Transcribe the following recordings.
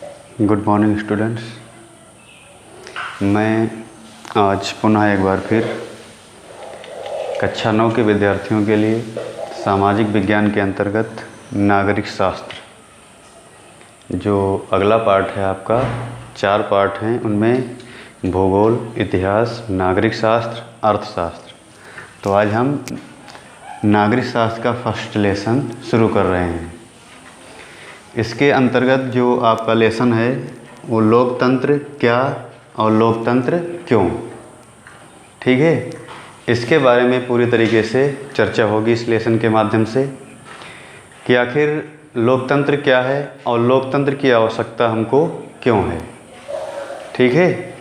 Good morning students. मैं आज पुनः एक बार फिर कक्षा 9 के विद्यार्थियों के लिए सामाजिक विज्ञान के अंतर्गत नागरिक शास्त्र जो अगला पार्ट है आपका, 4 पार्ट हैं, उनमें भूगोल, इतिहास, नागरिक शास्त्र, अर्थशास्त्र। तो आज हम नागरिक शास्त्र का फर्स्ट लेसन शुरू कर रहे हैं। इसके अंतर्गत जो आपका लेसन है वो लोकतंत्र क्या और लोकतंत्र क्यों, ठीक है, इसके बारे में पूरी तरीके से चर्चा होगी इस लेसन के माध्यम से कि आखिर लोकतंत्र क्या है और लोकतंत्र की आवश्यकता हमको क्यों है। ठीक है,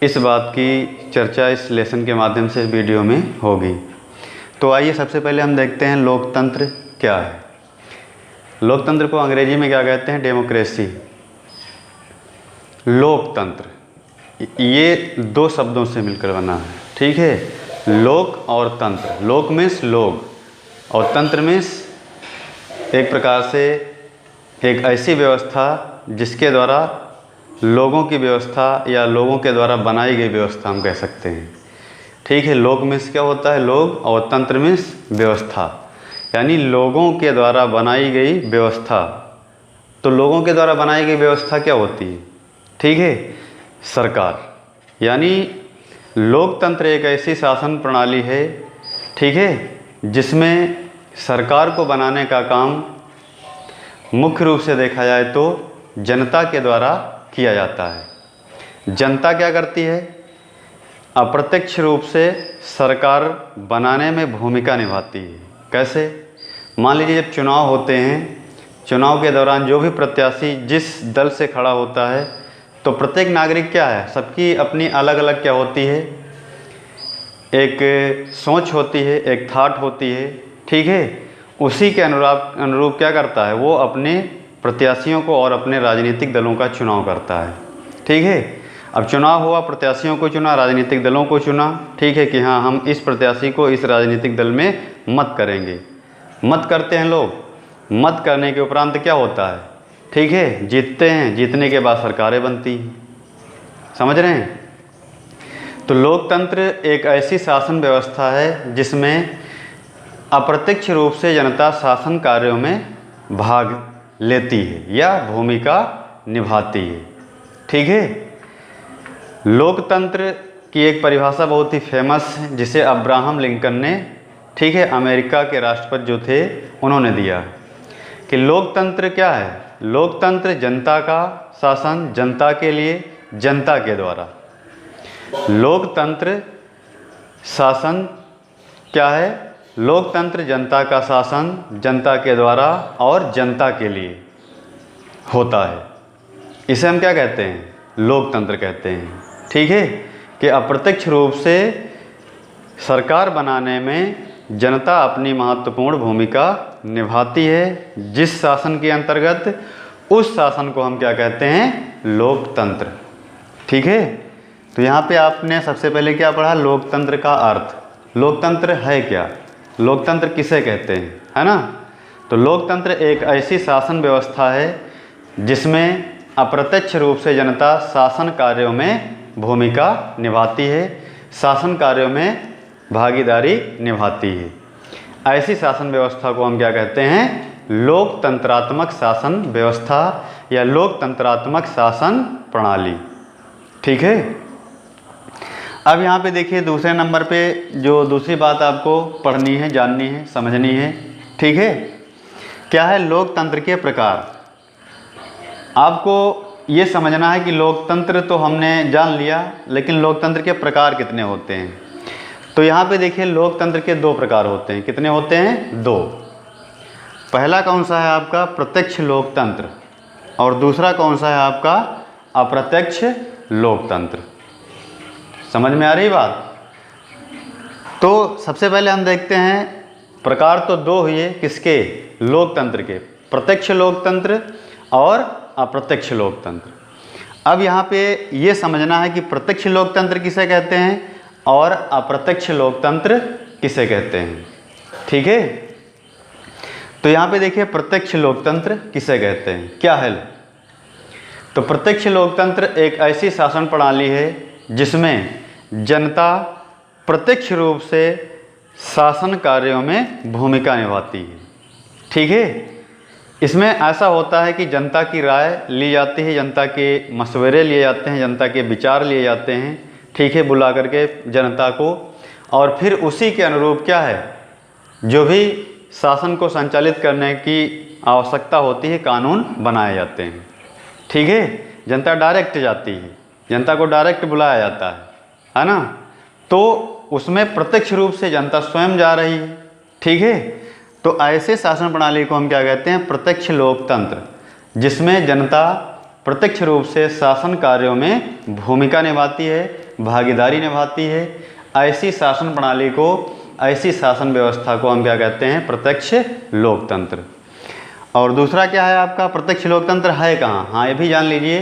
इस बात की चर्चा इस लेसन के माध्यम से इस वीडियो में होगी। तो आइए सबसे पहले हम देखते हैं लोकतंत्र क्या है। लोकतंत्र को अंग्रेजी में क्या कहते हैं? डेमोक्रेसी। लोकतंत्र ये 2 शब्दों से मिलकर बना है, ठीक है, लोक और तंत्र। लोक मीन्स लोग और तंत्र मीन्स एक प्रकार से एक ऐसी व्यवस्था जिसके द्वारा लोगों की व्यवस्था या लोगों के द्वारा बनाई गई व्यवस्था हम कह सकते हैं। ठीक है, लोक मीन्स क्या होता है? लोग, और तंत्र मीन्स व्यवस्था, यानी लोगों के द्वारा बनाई गई व्यवस्था। तो लोगों के द्वारा बनाई गई व्यवस्था क्या होती है? ठीक है, सरकार। यानी लोकतंत्र एक ऐसी शासन प्रणाली है, ठीक है, जिसमें सरकार को बनाने का काम मुख्य रूप से देखा जाए तो जनता के द्वारा किया जाता है। जनता क्या करती है? अप्रत्यक्ष रूप से सरकार बनाने में भूमिका निभाती है। कैसे? मान लीजिए जब चुनाव होते हैं, चुनाव के दौरान जो भी प्रत्याशी जिस दल से खड़ा होता है तो प्रत्येक नागरिक क्या है, सबकी अपनी अलग अलग क्या होती है, एक सोच होती है, एक थाट होती है, ठीक है। उसी के अनुरूप क्या करता है, वो अपने प्रत्याशियों को और अपने राजनीतिक दलों का चुनाव करता है। ठीक है, अब चुनाव हुआ, प्रत्याशियों को चुना, राजनीतिक दलों को चुना, ठीक है, कि हाँ हम इस प्रत्याशी को इस राजनीतिक दल में मत करेंगे। मत करते हैं लोग, मत करने के उपरांत क्या होता है, ठीक है, जीतते हैं, जीतने के बाद सरकारें बनती हैं। समझ रहे हैं? तो लोकतंत्र एक ऐसी शासन व्यवस्था है जिसमें अप्रत्यक्ष रूप से जनता शासन कार्यों में भाग लेती है या भूमिका निभाती है। ठीक है, लोकतंत्र की एक परिभाषा बहुत ही फेमस है जिसे अब्राहम लिंकन ने, ठीक है, अमेरिका के राष्ट्रपति जो थे उन्होंने दिया कि लोकतंत्र क्या है? लोकतंत्र जनता का शासन, जनता के लिए, जनता के द्वारा। लोकतंत्र शासन क्या है? लोकतंत्र जनता का शासन जनता के द्वारा और जनता के लिए होता है। इसे हम क्या कहते हैं? लोकतंत्र कहते हैं। ठीक है, कि अप्रत्यक्ष रूप से सरकार बनाने में जनता अपनी महत्वपूर्ण भूमिका निभाती है। जिस शासन के अंतर्गत, उस शासन को हम क्या कहते हैं? लोकतंत्र। ठीक है, तो यहाँ पे आपने सबसे पहले क्या पढ़ा? लोकतंत्र का अर्थ। लोकतंत्र है क्या? लोकतंत्र किसे कहते हैं, है ना? तो लोकतंत्र एक ऐसी शासन व्यवस्था है जिसमें अप्रत्यक्ष रूप से जनता शासन कार्यों में भूमिका निभाती है, शासन कार्यों में भागीदारी निभाती है। ऐसी शासन व्यवस्था को हम क्या कहते हैं? लोकतंत्रात्मक शासन व्यवस्था या लोकतंत्रात्मक शासन प्रणाली। ठीक है, अब यहाँ पे देखिए दूसरे नंबर पे जो दूसरी बात आपको पढ़नी है, जाननी है, समझनी है, ठीक है, क्या है? लोकतंत्र के प्रकार। आपको ये समझना है कि लोकतंत्र तो हमने जान लिया, लेकिन लोकतंत्र के प्रकार कितने होते हैं। तो यहाँ पे देखिए लोकतंत्र के 2 प्रकार होते हैं। कितने होते हैं? 2। पहला कौन सा है आपका? प्रत्यक्ष लोकतंत्र, और दूसरा कौन सा है आपका? अप्रत्यक्ष लोकतंत्र। समझ में आ रही बात? तो सबसे पहले हम देखते हैं, प्रकार तो 2 हुए किसके? लोकतंत्र के, प्रत्यक्ष लोकतंत्र और अप्रत्यक्ष लोकतंत्र। अब यहाँ पे ये समझना है कि प्रत्यक्ष लोकतंत्र किसे कहते हैं और अप्रत्यक्ष लोकतंत्र किसे कहते हैं। ठीक है, तो यहाँ पे देखिए प्रत्यक्ष लोकतंत्र किसे कहते हैं, क्या है? तो प्रत्यक्ष लोकतंत्र एक ऐसी शासन प्रणाली है जिसमें जनता प्रत्यक्ष रूप से शासन कार्यों में भूमिका निभाती है। ठीक है, इसमें ऐसा होता है कि जनता की राय ली जाती है, जनता के मशवरे लिए जाते हैं, जनता के विचार लिए जाते हैं, ठीक है, बुला करके जनता को, और फिर उसी के अनुरूप क्या है, जो भी शासन को संचालित करने की आवश्यकता होती है, कानून बनाए जाते हैं। ठीक है, जनता डायरेक्ट जाती है, जनता को डायरेक्ट बुलाया जाता है ना, तो उसमें प्रत्यक्ष रूप से जनता स्वयं जा रही है। ठीक है, तो ऐसे शासन प्रणाली को हम क्या कहते हैं, प्रत्यक्ष लोकतंत्र, जिसमें जनता प्रत्यक्ष रूप से शासन कार्यों में भूमिका निभाती है, भागीदारी निभाती है। ऐसी शासन प्रणाली को, ऐसी शासन व्यवस्था को हम क्या कहते हैं, प्रत्यक्ष लोकतंत्र। और दूसरा क्या है आपका, प्रत्यक्ष लोकतंत्र है कहाँ, हाँ ये भी जान लीजिए।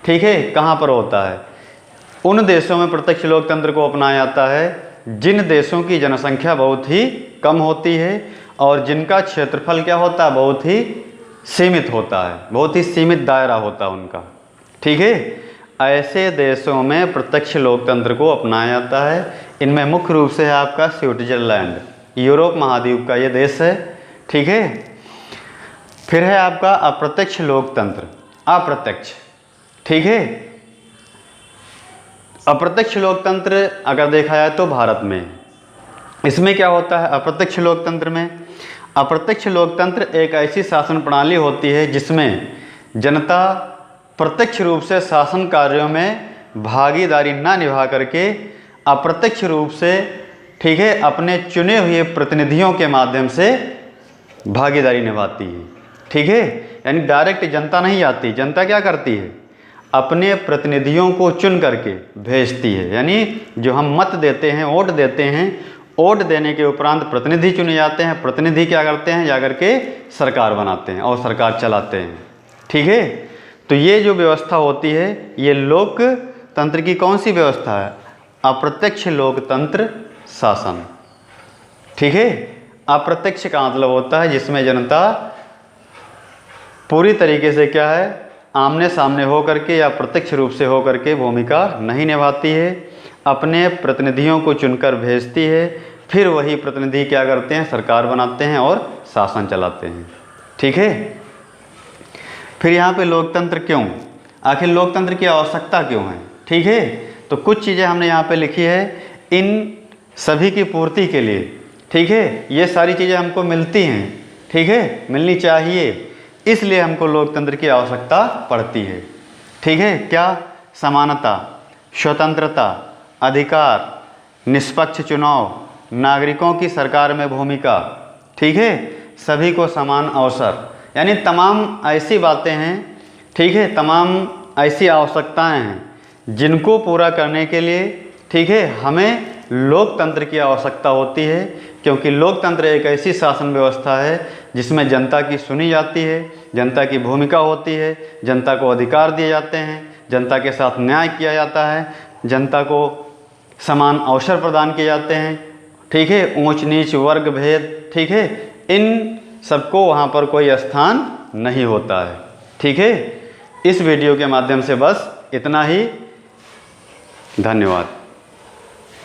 ठीक है, कहाँ पर होता है, उन देशों में प्रत्यक्ष लोकतंत्र को अपनाया जाता है जिन देशों की जनसंख्या बहुत ही कम होती है और जिनका क्षेत्रफल क्या होता है, बहुत ही सीमित होता है, बहुत ही सीमित दायरा होता है उनका। ठीक है, ऐसे देशों में प्रत्यक्ष लोकतंत्र को अपनाया जाता है। इनमें मुख्य रूप से है आपका स्विट्जरलैंड, यूरोप महाद्वीप का ये देश है। ठीक है, फिर है आपका अप्रत्यक्ष लोकतंत्र, अप्रत्यक्ष। ठीक है, अप्रत्यक्ष लोकतंत्र अगर देखा जाए तो भारत में, इसमें क्या होता है अप्रत्यक्ष लोकतंत्र में, अप्रत्यक्ष लोकतंत्र एक ऐसी शासन प्रणाली होती है जिसमें जनता प्रत्यक्ष रूप से शासन कार्यों में भागीदारी न निभा करके अप्रत्यक्ष रूप से, ठीक है, अपने चुने हुए प्रतिनिधियों के माध्यम से भागीदारी निभाती है। ठीक है, यानी डायरेक्ट जनता नहीं आती, जनता क्या करती है, अपने प्रतिनिधियों को चुन करके भेजती है। यानी जो हम मत देते हैं, वोट देते हैं, वोट देने के उपरांत प्रतिनिधि चुने जाते हैं, प्रतिनिधि क्या करते हैं, जाकर के सरकार बनाते हैं और सरकार चलाते हैं। ठीक है, तो ये जो व्यवस्था होती है ये लोकतंत्र की कौन सी व्यवस्था है, अप्रत्यक्ष लोकतंत्र शासन। ठीक है, अप्रत्यक्ष का मतलब होता है जिसमें जनता पूरी तरीके से क्या है, आमने सामने हो करके या प्रत्यक्ष रूप से हो करके भूमिका नहीं निभाती है, अपने प्रतिनिधियों को चुनकर भेजती है, फिर वही प्रतिनिधि क्या करते हैं, सरकार बनाते हैं और शासन चलाते हैं। ठीक है, फिर यहाँ पे लोकतंत्र क्यों, आखिर लोकतंत्र की आवश्यकता क्यों है। ठीक है, तो कुछ चीज़ें हमने यहाँ पे लिखी है, इन सभी की पूर्ति के लिए, ठीक है, ये सारी चीज़ें हमको मिलती हैं, ठीक है, मिलनी चाहिए, इसलिए हमको लोकतंत्र की आवश्यकता पड़ती है। ठीक है, क्या, समानता, स्वतंत्रता, अधिकार, निष्पक्ष चुनाव, नागरिकों की सरकार में भूमिका, ठीक है, सभी को समान अवसर, यानी तमाम ऐसी बातें हैं, ठीक है, तमाम ऐसी आवश्यकताएं हैं जिनको पूरा करने के लिए, ठीक है, हमें लोकतंत्र की आवश्यकता होती है। क्योंकि लोकतंत्र एक ऐसी शासन व्यवस्था है जिसमें जनता की सुनी जाती है, जनता की भूमिका होती है, जनता को अधिकार दिए जाते हैं, जनता के साथ न्याय किया जाता है, जनता को समान अवसर प्रदान किए जाते हैं। ठीक है, ऊंच नीच वर्ग भेद, ठीक है, इन सबको वहाँ पर कोई स्थान नहीं होता है। ठीक है, इस वीडियो के माध्यम से बस इतना ही, धन्यवाद।